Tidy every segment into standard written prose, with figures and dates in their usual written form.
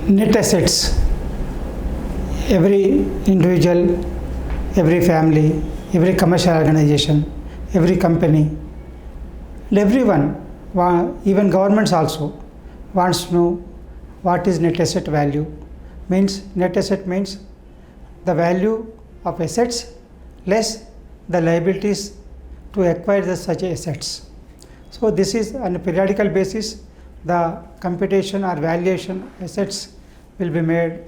Net assets. Every individual, every family, every commercial organization, every company, and everyone, even governments also, wants to know what is net asset value. Means net asset means the value of assets less the liabilities to acquire the such assets. So this is on a periodical basis. The computation or valuation assets will be made.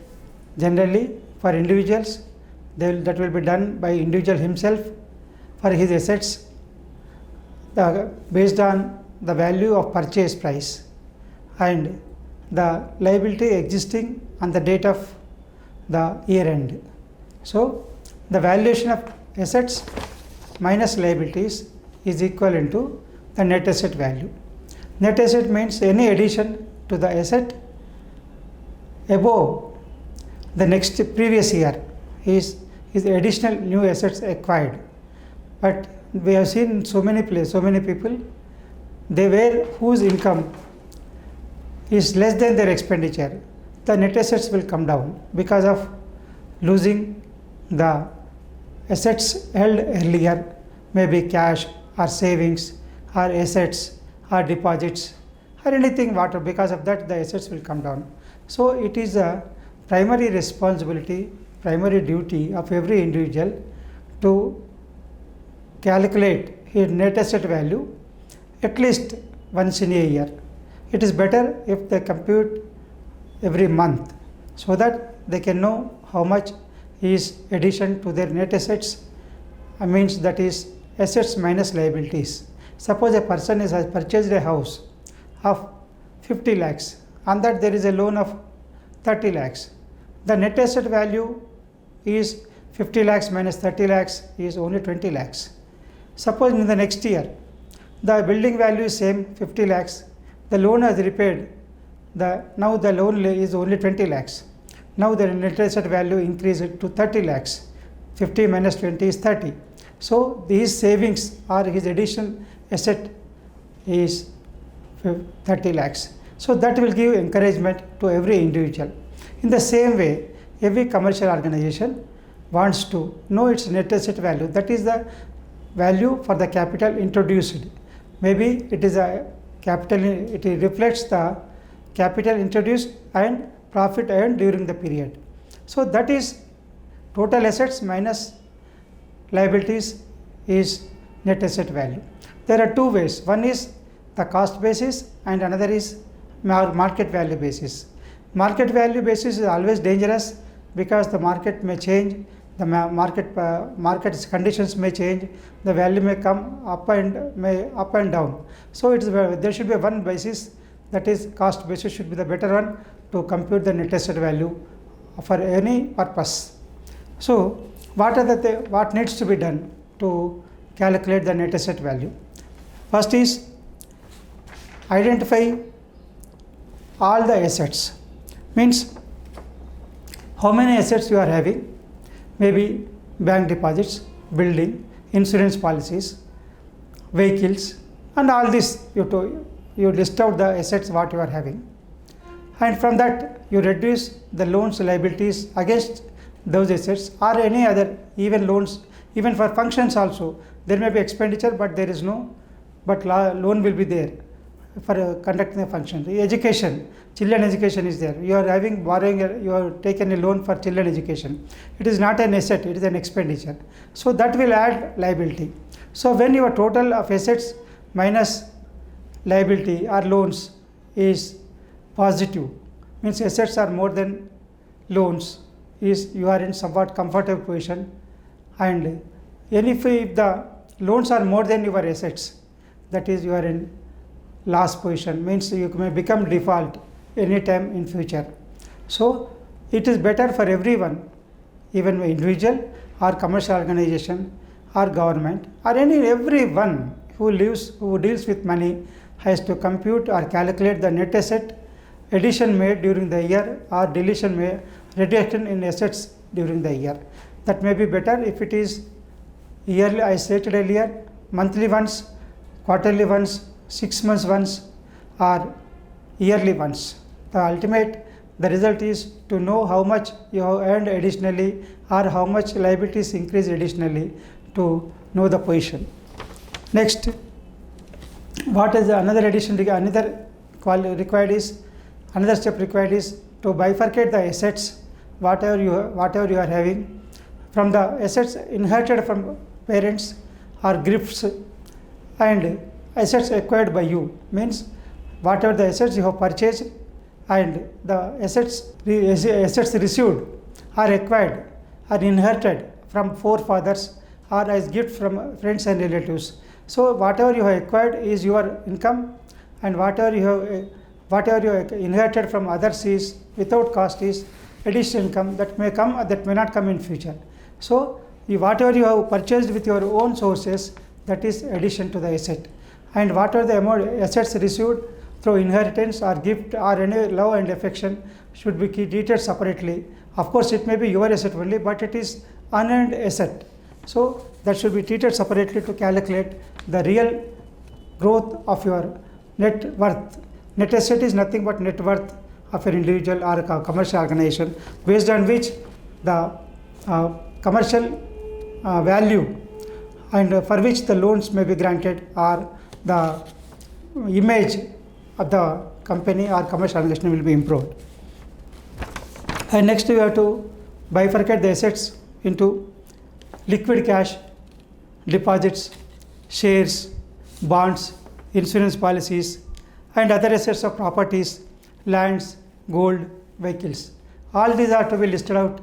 Generally for individuals, that will be done by individual himself for his assets based on the value of purchase price and the liability existing on the date of the year end. So the valuation of assets minus liabilities is equivalent to the net asset value. Net asset means any addition to the asset above the next previous year is additional new assets acquired. But we have seen so many people, whose income is less than their expenditure, the net assets will come down because of losing the assets held earlier, maybe cash or savings or assets or deposits or anything whatever. Because of that, the assets will come down. So it is a primary responsibility, primary duty of every individual to calculate his net asset value at least once in a year. It is better if they compute every month so that they can know how much is addition to their net assets. Means that is assets minus liabilities. Suppose a person has purchased a house of 50 lakhs, on that there is a loan of 30 lakhs. The net asset value is 50 lakhs minus 30 lakhs is only 20 lakhs. Suppose in the next year, the building value is same 50 lakhs, the loan has repaid, now the loan is only 20 lakhs. Now the net asset value increased to 30 lakhs, 50 minus 20 is 30. So these savings or his additional asset is 30 lakhs. So that will give encouragement to every individual. In the same way, every commercial organization wants to know its net asset value. That is the value for the capital introduced. Maybe it is a capital, it reflects the capital introduced and profit earned during the period. So that is total assets minus liabilities is net asset value. There are two ways. One is the cost basis and another is market value basis. Market value basis is always dangerous because the market may change, the market's conditions may change, the value may come up and down. So there should be one basis, that is cost basis should be the better one to compute the net asset value for any purpose. So what needs to be done to calculate the net asset value? First is identify all the assets. Means how many assets you are having, maybe bank deposits, building, insurance policies, vehicles, and all this you list out the assets what you are having, and from that you reduce the loans liabilities against those assets or any other, even loans, even for functions also there may be expenditure but loan will be there for conducting a function. The education, children education is there. You are you have taken a loan for children education. It is not an asset, it is an expenditure. So that will add liability. So when your total of assets minus liability or loans is positive, means assets are more than loans, is you are in somewhat comfortable position. And if the loans are more than your assets, that is you are in loss position, means you may become default anytime in future. So it is better for everyone, even individual or commercial organization or government or everyone who deals with money has to compute or calculate the net asset addition made during the year or reduction in assets during the year. That may be better if it is yearly, I stated earlier, monthly once, quarterly once, 6 months once, or yearly once. The ultimate the result is to know how much you have earned additionally or how much liabilities increase additionally to know the position. Next, what is another addition, another required is, another step required is to bifurcate the assets, whatever you are having, from the assets inherited from parents or gifts and assets acquired by you, means whatever the assets you have purchased and the assets received or acquired or inherited from forefathers or as gift from friends and relatives. So whatever you have acquired is your income, and whatever you have inherited from others is without cost is additional income that may come, that may not come in future. So whatever you have purchased with your own sources, that is addition to the asset, and whatever the amount assets received through inheritance or gift or any love and affection should be treated separately. Of course, it may be your asset only, but it is unearned asset. So that should be treated separately to calculate the real growth of your net worth. Net asset is nothing but net worth of an individual or a commercial organization, based on which the commercial value and for which the loans may be granted or the image of the company or commercial organization will be improved. And next we have to bifurcate the assets into liquid cash, deposits, shares, bonds, insurance policies, and other assets of properties, lands, gold, vehicles. All these are to be listed out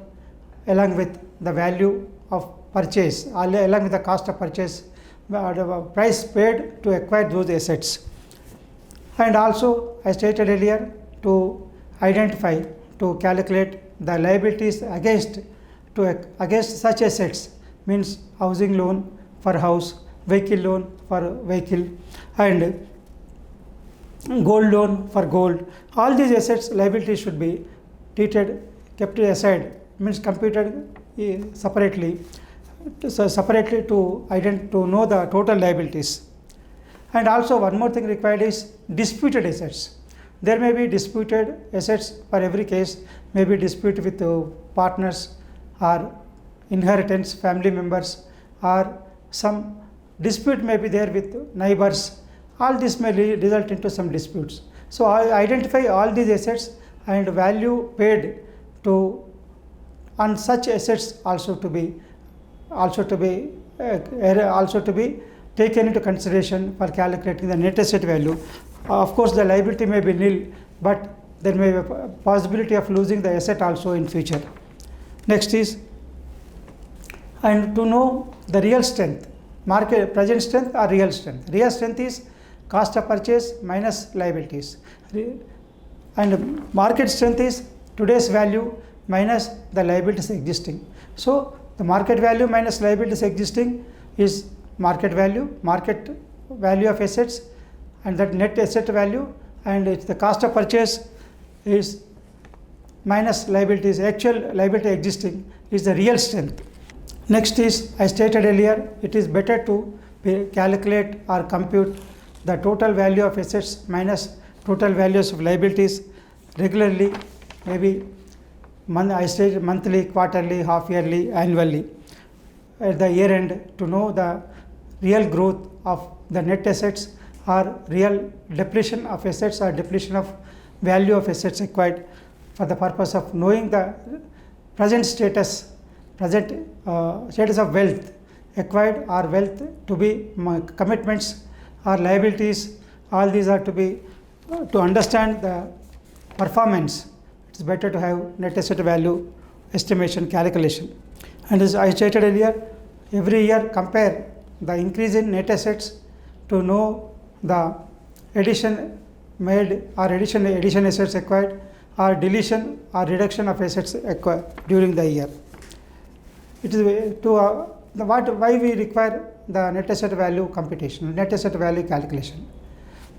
along with the value of purchase, along with the cost of purchase, the price paid to acquire those assets. And also, I stated earlier, to identify, to calculate the liabilities against such assets, means housing loan for house, vehicle loan for vehicle, and gold loan for gold. All these assets liabilities should be treated, kept aside, means computed separately, to know the total liabilities. And also one more thing required is disputed assets. There may be disputed assets for every case, may be dispute with partners or inheritance, family members, or some dispute may be there with neighbors. All this may result into some disputes. So identify all these assets and value paid to on such assets also to be taken into consideration for calculating the net asset value. Of course, the liability may be nil, but there may be a possibility of losing the asset also in future. Next is, and to know the real strength, market present strength or real strength. Real strength is cost of purchase minus liabilities, and market strength is today's value minus the liabilities existing. So the market value minus liabilities existing is market value of assets, and that net asset value, and it's the cost of purchase is minus liabilities, actual liability existing is the real strength. Next is, I stated earlier, it is better to calculate or compute the total value of assets minus total values of liabilities regularly, maybe I stated monthly, quarterly, half yearly, annually, at the year end, to know the real growth of the net assets or real depletion of assets or depletion of value of assets acquired, for the purpose of knowing the present status of wealth acquired or wealth to be commitments or liabilities. All these are to be to understand the performance. It's better to have net asset value estimation calculation. And as I stated earlier, every year compare the increase in net assets to know the addition made or addition assets acquired or deletion or reduction of assets acquired during the year. It is to why we require the net asset value computation, net asset value calculation.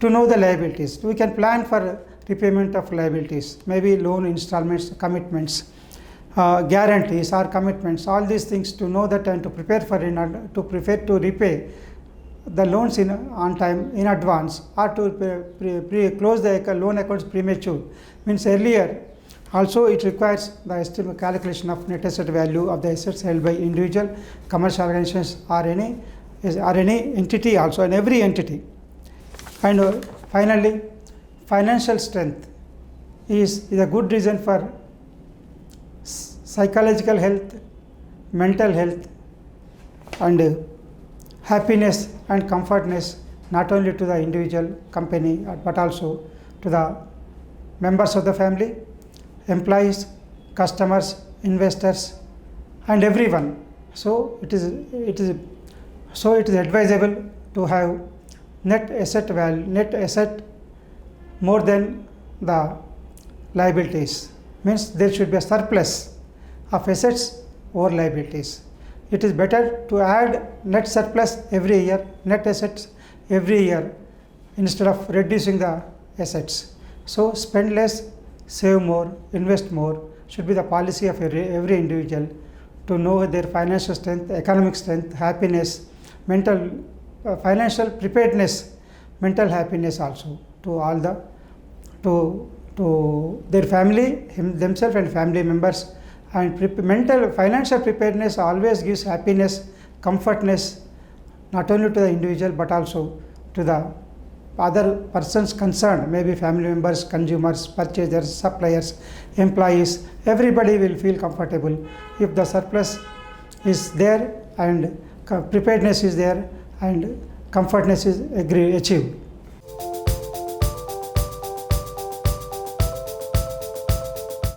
To know the liabilities, we can plan for repayment of liabilities, maybe loan installments, commitments, guarantees or commitments, all these things, to know that and to prepare to repay the loans on time in advance, or to close the loan accounts premature, means earlier Also, it requires the estimate calculation of net asset value of the assets held by individual, commercial organizations, or any entity also, and every entity. And finally, financial strength is a good reason for psychological health, mental health, and happiness and comfortness, not only to the individual, company, but also to the members of the family, employees, customers, investors, and everyone. So it is advisable to have net asset more than the liabilities. Means there should be a surplus of assets over liabilities. It is better to add net surplus every year, net assets every year, instead of reducing the assets. So spend less, save more, invest more should be the policy of every individual, to know their financial strength, economic strength, happiness, mental financial preparedness, mental happiness also to all the to their family, themselves and family members. And mental financial preparedness always gives happiness, comfortness, not only to the individual but also to the other persons concerned, maybe family members, consumers, purchasers, suppliers, employees. Everybody will feel comfortable if the surplus is there and preparedness is there and comfortness is achieved.